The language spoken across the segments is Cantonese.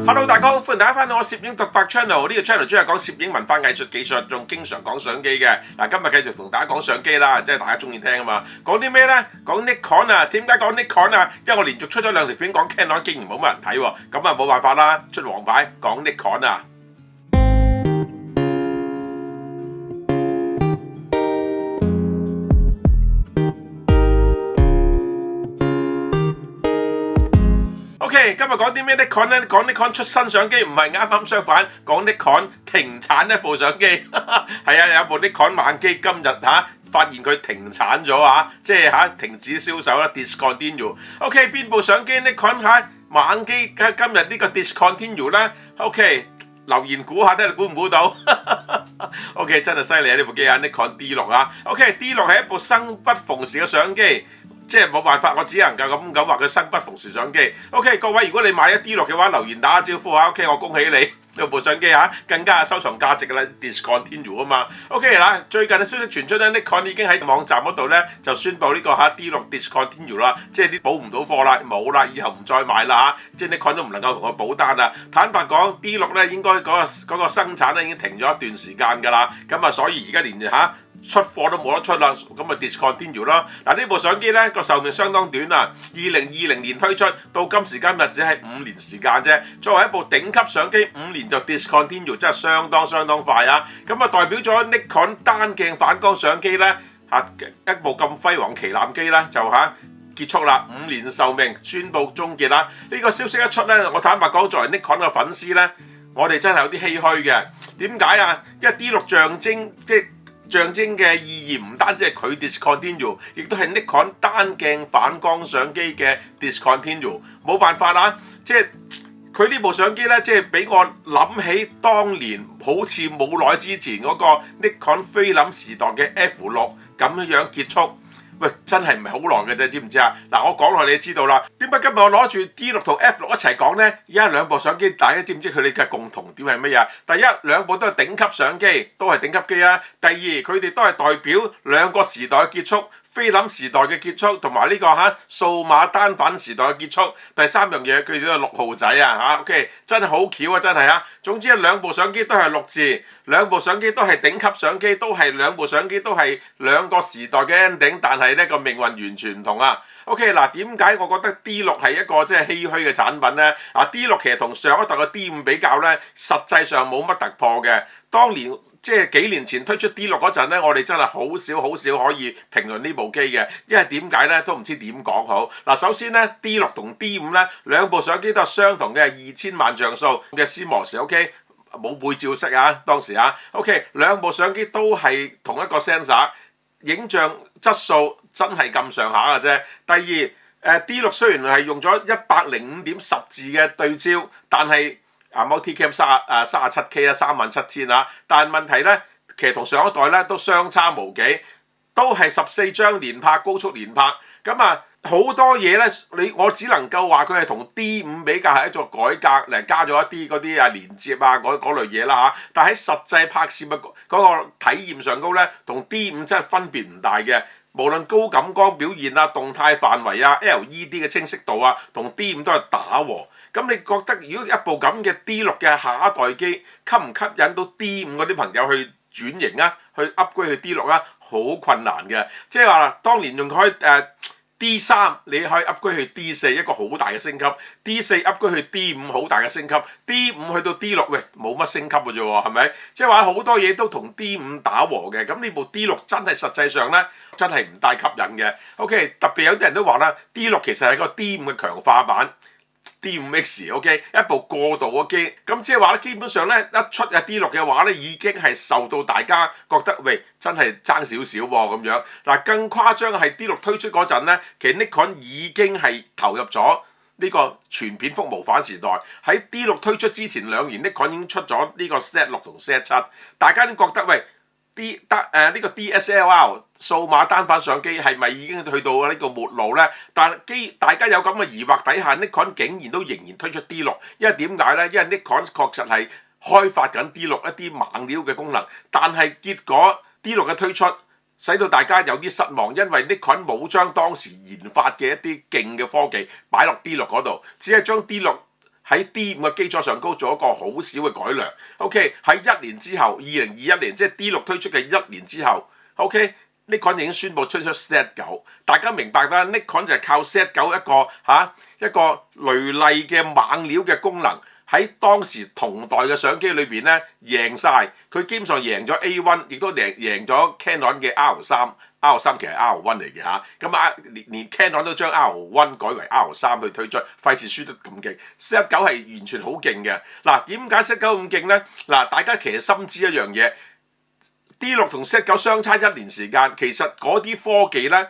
Hello， 大家好，歡迎大家翻到我攝影獨白 channel。呢個 channel 主要係講攝影文化藝術技術，仲經常講相機嘅。嗱，今日繼續同大家講相機啦，即係大家中意聽啊嘛。講啲咩呢？講 Nikon 啊。點解講 Nikon 啊？因為我連續出咗2條片講 Canon，竟然冇乜人睇喎。咁啊冇辦法啦，出黃牌講 Nikon 啊。OK， 今日講啲咩 Nikon 咧？講 Nikon 出新相機，唔係啱啱相反，講 Nikon 停產一部相機。係啊，有部 Nikon 猛機今日發現佢停產咗即係停止銷售啦 ，discontinue。OK， 邊部相機 Nikon 猛機今日呢個 discontinue 啦 ？OK， 留言估下睇你估唔估到？OK， 真係犀利啊！呢部機Nikon D6 啊。OK，D6 係一部生不逢時嘅相機。即係冇辦法，我只能夠咁話佢生不逢時相機。OK， 各位如果你買咗 D6 嘅話，留言打下招呼啊。OK， 我恭喜你呢部相機更加收藏價值㗎啦 ，discontinue 啊嘛。OK 嗱，最近嘅消息傳出咧 ，Nikon 已經喺網站嗰度咧就宣布呢個D6 discontinue 啦，即係啲補唔到貨啦，冇啦，以後唔再買啦即係 Nikon 都唔能夠同我補單啦。坦白講 ，D6 咧應該嗰個生產咧已經停咗一段時間㗎啦，咁啊所以而家連出貨都冇得出啦，咁咪 discontinue 咯。嗱，呢部相機咧個壽命相當短啊，2020年推出到今時今日只係5年時間啫。作為一部頂級相機，5年就 discontinue 真係相當快啊！咁啊代表咗 Nikon 單鏡反光相機咧一部咁輝煌旗艦機咧就結束啦，5年壽命宣布終結啦。呢個消息一出咧，我坦白講作為 Nikon 嘅粉絲咧，我哋真係有啲唏噓嘅。點解啊？因為 D6 象徵嘅意義唔單止係佢 discontinue， 亦都係 Nikon 單鏡反光相機嘅 discontinue。冇辦法啦，即係佢呢部相機咧，即係俾我諗起當年好似冇耐之前嗰個 Nikon 菲林時代嘅 F6咁樣結束。喂，真係唔係好耐嘅啫，知唔知啊？嗱，我講落你就知道啦。點解今日我攞住 D6 同 F6 一齊講呢？而家兩部相機，大家知唔知佢哋嘅共同點係乜嘢？第一，兩部都係頂級相機，都係頂級機啊。第二，佢哋都係代表兩個時代嘅結束。菲林時代嘅結束，同埋呢個數碼單反時代嘅結束。第三樣嘢，佢哋都係6號仔OK， 真係好巧啊，真係總之兩部相機都係6字，兩部相機都係頂級相機，都係兩部相機都係兩個時代嘅 ending， 但係呢個命運完全唔同啊。OK 嗱，點解我覺得 D6 係一個即係唏噓嘅產品呢？D6 其實同上一代嘅 D5 比較呢，實際上冇乜突破嘅。當年即係幾年前推出 D6 嗰陣咧，我哋真係好少可以評論呢部機嘅，因為點解咧都唔知點講好。嗱，首先咧 D6 同 D5 咧兩部相機都係相同嘅2000萬像素嘅 CMOS，OK， 冇背照式當時OK， 兩部相機都係同一個 sensor， 影像質素真係咁上下嘅啫。第二，D6 雖然係用咗105.10字嘅對焦，但係Multicam 37K 37000但係問題咧，其實同上一代咧都相差無幾，都係14張連拍高速連拍，咁好多嘢咧，我只能夠話佢係同 D5 比較係一種改革嚟，加咗一啲嗰啲連接嗰類嘢啦但係喺實際拍攝嘅嗰個體驗上高咧，同 D5 真係分別唔大嘅。無論高感光表現動態範圍LED 嘅清晰度同 D5 都係打和。咁你覺得如果一部咁嘅 D6 嘅下一代機吸唔吸引到 D5 嗰啲朋友去轉型去 upgrade 去 D6 好困難嘅。即係話當年用開D3 你可以 upgrade 去 D4 一個好大嘅升級 ，D4 upgrade 去 D5 好大嘅升級 ，D5 去到 D6 喂冇乜升級嘅啫喎，係咪？即係話好多嘢都同 D5 打和嘅。咁呢部 D6 真係實際上咧真係唔帶吸引嘅。OK， 特別有啲人都話啦 ，D6 其實係個 D5 嘅強化版。D5X，OK， 一部過渡嘅機，咁即係話咧，基本上咧一出D6 嘅話咧，已經係受到大家覺得喂真係爭少少喎咁樣。嗱，更誇張嘅係 D6 推出嗰陣咧，其實 Nikon 已經係投入咗呢個全片幅無反時代。喺 D6 推出之前2年，Nikon 已經出咗呢個 Z6 同 Z7， 大家都覺得喂。呢個 DSLR 數碼單反相機係咪已經去到呢個末路呢？但大家有咁嘅疑惑底下 ，Nikon 竟然都仍然推出 D6， 因為點解呢？因為 Nikon 確實係開發緊 D6 一啲猛料嘅功能，但係結果 D6 嘅推出使到大家有啲失望，因為 Nikon 冇將當時研發嘅一啲勁嘅科技擺落 D6 嗰度，只係將 D6 喺 D5 嘅基礎上高做一個好少嘅改良。OK， 喺1年之後，2021年即係 D6 推出嘅1年之後 ，OK。Nikon 已經宣布推出 Z9， 大家明白啦。Nikon 就係靠 Z9 一個雷厲嘅猛料嘅功能，喺當時同代嘅相機裏邊咧贏晒。佢基本上贏咗 A1， 亦都贏咗 Canon 嘅 R3。R3 其實係 R1 嚟嘅嚇，咁連 Canon 都將 R1 改為 R3去推出，費事輸得咁勁。Z9 係完全好勁嘅。嗱，點解 Z9 咁勁咧？嗱，大家其實深知一樣嘢。D6 同 Z9 相差1年時間，其實嗰啲科技咧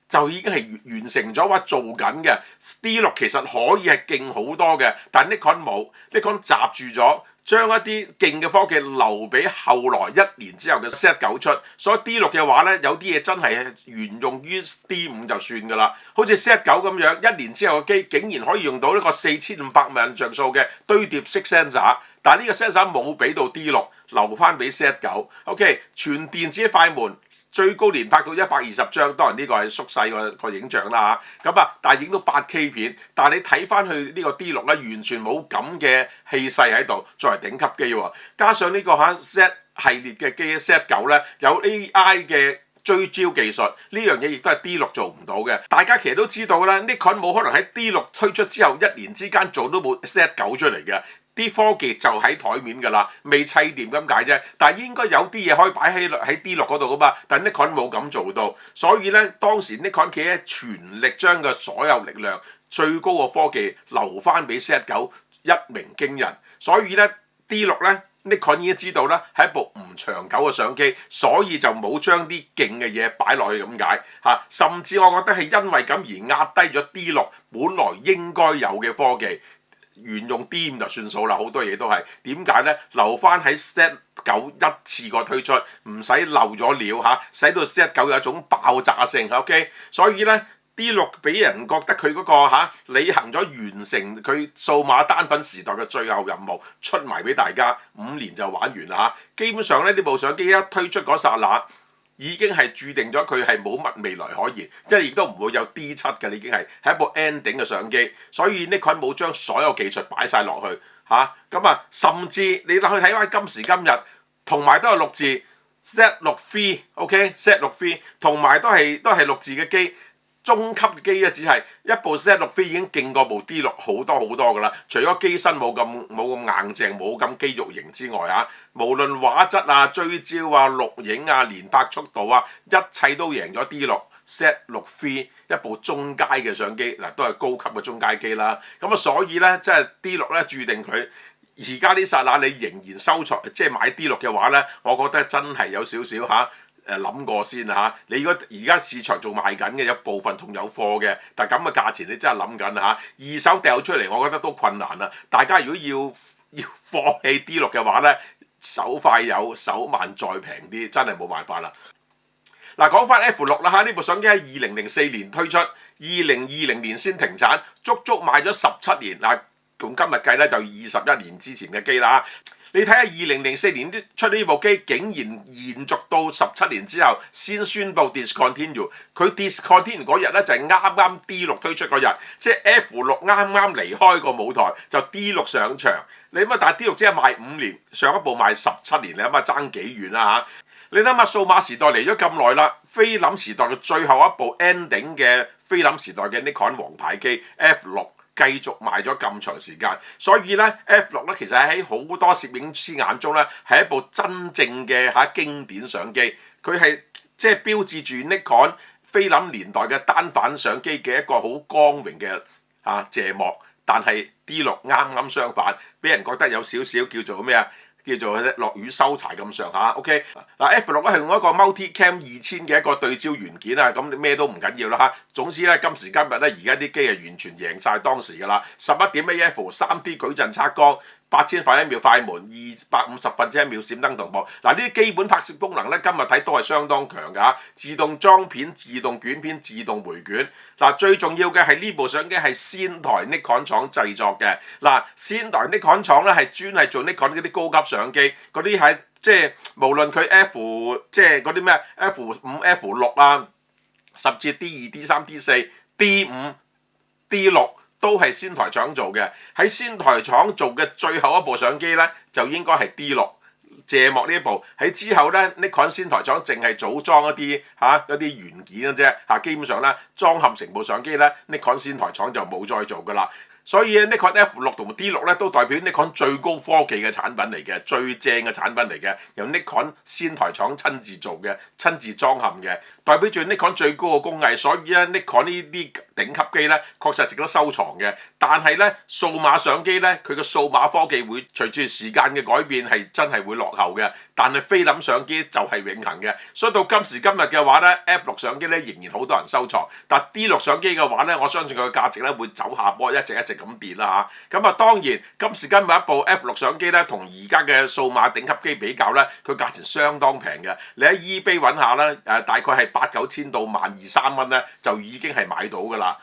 就已經係完成咗或做緊嘅。D6 其實可以係勁好多嘅，但 Nikon 冇，Nikon 閘住咗，將一啲勁嘅科技留俾後來1年之後嘅 Z9 出。所以 D6 嘅話咧，有啲嘢真係沿用於 D5 就算㗎啦。好似 Z9 咁樣，1年之後嘅機竟然可以用到呢個4500萬像素嘅堆疊式 sensor， 但係呢個 sensor 冇俾到 D6。留翻俾 Z9，OK， 全電子快門，最高連拍到120張，當然呢個係縮細個影像啦嚇。咁但係影到8K 片，但係你睇翻去呢個 D6 咧，完全冇咁嘅氣勢喺度，作為頂級機喎。加上呢個Z 系列嘅機 Z9 咧，有 AI 嘅追焦技術，呢樣嘢亦都係 D6 做唔到嘅。大家其實都知道啦，Nikon 冇可能喺 D6 推出之後1年之間做到部 Z9 出嚟嘅。啲科技就喺台面㗎啦，未砌掂咁解啫。但係應該有啲嘢可以擺喺 D6 嗰度㗎嘛。但係 Nikon 冇咁做到，所以咧當時 Nikon 企喺全力將嘅所有力量、最高嘅科技留翻俾 Z9，一鳴驚人。所以咧 D6 咧 Nikon 已經知道啦，係一部唔長久嘅相機，所以就冇將啲勁嘅嘢擺落去咁解嚇。甚至我覺得係因為咁而壓低咗 D6 本來應該有嘅科技。沿用 D5 就算數啦，好多嘢都係點解咧？留翻喺 Z9 一次過推出，唔使漏咗料嚇，使到 Z9 有一種爆炸性 ，OK。所以咧 D6 俾人覺得佢嗰個履行咗完成佢數碼單反時代嘅最後任務，出埋俾大家5年就玩完啦嚇。基本上咧呢部相機一推出嗰剎那，已經係註定咗佢係冇乜未來可言，即係亦都唔會有 D7 嘅，已經係一部 ending 嘅相機。所以呢，Nikon冇將所有技術擺晒落去嚇，甚至你去睇翻今時今日，同埋都係6字 Z6-3，OK，Z6-3 同埋都係6字嘅機。中級嘅機咧，只係一部 Z6-3已經勁過部 D6 好多好多㗎啦。除咗機身冇咁硬淨，冇咁肌肉型之外嚇，無論畫質啊、追焦啊、錄影啊、連拍速度啊，一切都贏咗 D6。Z6-3 一部中階嘅相機，嗱都係高級嘅中階機啦。所以咧，即係 D6 咧註定佢而家呢剎那，你仍然收藏，即係買 D6 嘅話咧，我覺得真係有少少諗過先嚇。你如果而家市場仲賣緊嘅，有部分仲有貨嘅，但係咁嘅價錢你真係諗緊嚇。二手掉出嚟，我覺得都困難啦。大家如果要放棄 D6 嘅話咧，手快有，手慢再平啲，真係冇辦法啦。嗱，講翻 F6 啦嚇，呢部相機喺2004年推出，2020年先停產，足足賣咗17年。嗱，用今日計咧就21年之前嘅機啦。你睇下2004年出呢部機，竟然延續到17年之後先宣布 discontinue。佢 discontinue 嗰日咧就係啱 D6 推出嗰日，即係 F6 啱離開個舞台，就 D6 上場。你諗下，但係 D6 只係賣5年，上一部賣17年，你諗下爭幾遠啦嚇？你諗下，數碼時代嚟咗咁耐啦，菲林時代嘅最後一部 ending 嘅菲林時代嘅 Nikon 王牌機 F6。繼續賣咗咁長時間，所以咧 F6 咧其實喺好多攝影師眼中咧係一部真正嘅經典相機，佢係即係標誌住 Nikon 菲林年代嘅單反相機嘅一個好光榮嘅謝幕。但係 D6 啱相反，俾人覺得有少少叫做咩啊？叫做落雨收柴咁上下 ，OK 嗱 F6 咧係用一個 Multicam 2000嘅一個對焦元件啊，咁咩都唔緊要啦嚇。總之咧，今時今日咧，而家啲機係完全贏晒當時㗎啦。11.1 AF 3D 矩陣測光，8000塊一秒快門，250分之一秒閃燈同步。嗱，呢啲基本拍攝功能咧，今日睇都係相當強㗎嚇。自動裝片、自動捲片、自動回卷。嗱，最重要嘅係呢部相機係仙台 Nikon 廠製作嘅。嗱，仙台 Nikon 廠咧係專係做 Nikon 嗰啲高級相機，嗰啲係即係無論佢 F 即係嗰啲咩 F5、F6啊，甚至 D2、D3、D4、D5、D6。都係仙台廠做嘅。喺仙台廠做嘅最後一部相機咧，就應該係 D6。謝幕呢一部喺之後咧，Nikon 仙台廠淨係組裝一啲元件嘅啫嚇，基本上咧裝嵌成部相機咧，Nikon 仙台廠就冇再做噶啦。所以 Nikon F6 同 D6 咧都代表 Nikon 最高科技嘅產品嚟嘅，最正嘅產品嚟嘅，由 Nikon 仙台廠親自做嘅，親自裝嵌嘅，代表住 Nikon 最高嘅工藝。所以咧 Nikon 呢啲頂級機咧確實值得收藏嘅。但係咧數碼相機咧佢嘅數碼科技會隨住時間嘅改變係真係會落後嘅，但係菲林相機就係永恆嘅。所以到今時今日嘅話咧 F6 相機咧仍然好多人收藏，但 D6 相機嘅話咧我相信佢嘅價值咧會走下坡，一直咁跌啦嚇。咁當然今時今日一部 F6 相機咧同而家嘅數碼頂級機比較咧，佢價錢相當平嘅。你喺 eBay 揾下啦，大概係8、9千到12,000-3,000咧就已經係買到㗎啦。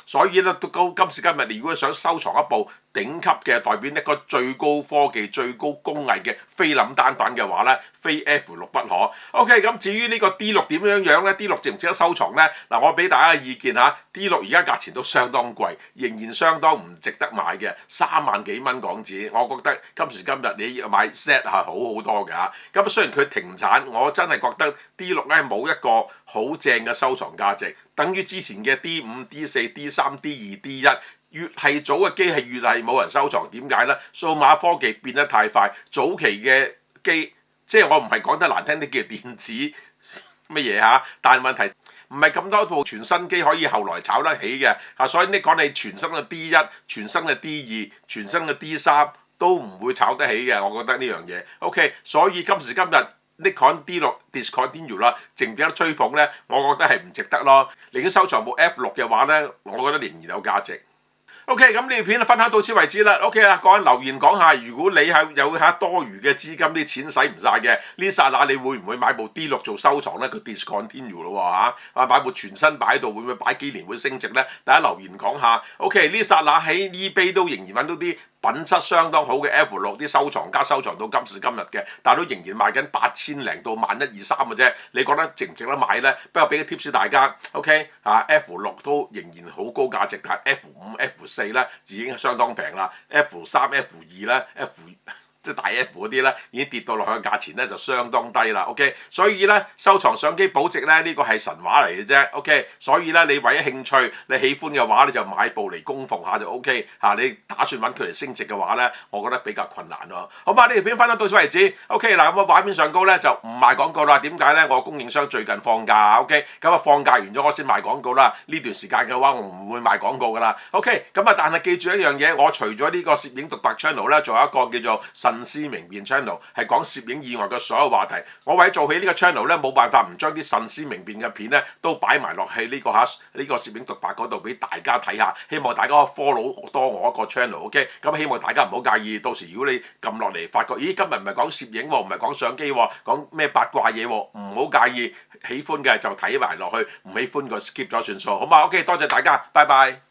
所以咧，到今時今日，你如果想收藏一部頂級嘅代表一個最高科技、最高工藝嘅菲林單反嘅話咧，非 F6 不可。OK， 咁至於呢個 D6 點樣咧 ？D6 值唔值得收藏咧？嗱，我俾大家嘅意見嚇，D6 而家價錢都相當貴，仍然相當唔值得買嘅，3萬幾蚊港紙。我覺得今時今日你買 set 係好好多㗎嚇。咁雖然佢停產，我真係覺得 D6 咧冇一個好正嘅收藏價值，等於之前嘅 D5、D4、D3、D2、D1。越係早嘅機係越係冇人收藏，點解咧？數碼科技變得太快，早期嘅機即係我唔係講得難聽啲叫電子乜嘢嚇，但係問題唔係咁多部全新機可以後來炒得起嘅嚇，所以你講你全新嘅 D1、全新嘅 D2、全新嘅 D3都唔會炒得起嘅，我覺得呢樣嘢。OK， 所以今時今日Nikon D6 discontinue 啦，值唔值得追捧咧？我覺得係唔值得咯。你已經收藏部 F6 嘅話咧，我覺得仍然有價值。OK，咁呢條片分享到此為止啦。OK 啦，各位留言講下，如果你係有下多餘嘅資金，啲錢使唔晒嘅，呢剎那你會唔會買部 D6 做收藏咧？佢 discontinue 咯喎嚇，買部全新擺喺度，會唔會擺幾年會升值咧？大家留言講下。OK，呢剎那喺 eBay 都仍然揾到啲品質相當好嘅 F6 啲收藏家收藏到今時今日嘅，但係都仍然賣緊8,000零到11,200,3嘅啫。你覺得值唔值得買咧？不過俾個 tips 大家 ，OK 啊 F6 都仍然好高價值，但係 F5、F4咧已經相當平啦。F3、F2咧即係大 F 嗰啲咧，已經跌到落去嘅價錢咧就相當低啦。OK， 所以咧收藏相機保值咧呢個係神話嚟嘅啫。OK， 所以咧你為咗興趣，你喜歡嘅話你就買部嚟供奉下就 OK 嚇。你打算揾佢嚟升值嘅話咧，我覺得比較困難咯。好嘛，呢條片分享到此為止。OK， 嗱咁畫面上高咧就唔賣廣告啦。點解咧？我供應商最近放假。OK， 咁放假完咗我先賣廣告啦。呢段時間嘅話我唔會賣廣告㗎啦。OK， 咁但係記住一樣嘢，我除咗呢個攝影獨白 channel 咧，仲有一個叫做慎思明辨 channel 係講攝影以外嘅所有話題。我為咗做起呢個 channel 咧，冇辦法唔將啲慎思明辨嘅片咧都擺埋落去呢個攝影獨白嗰度俾大家睇下。希望大家 follow 多我一個 channel。OK， 咁希望大家唔好介意。到時如果你撳落嚟發覺，咦今日唔係講攝影喎，唔係講相機喎，講咩八卦嘢喎，唔好介意。喜歡嘅就睇埋落去，唔喜歡個 skip 咗算數。好嘛？OK， 多謝大家，拜拜。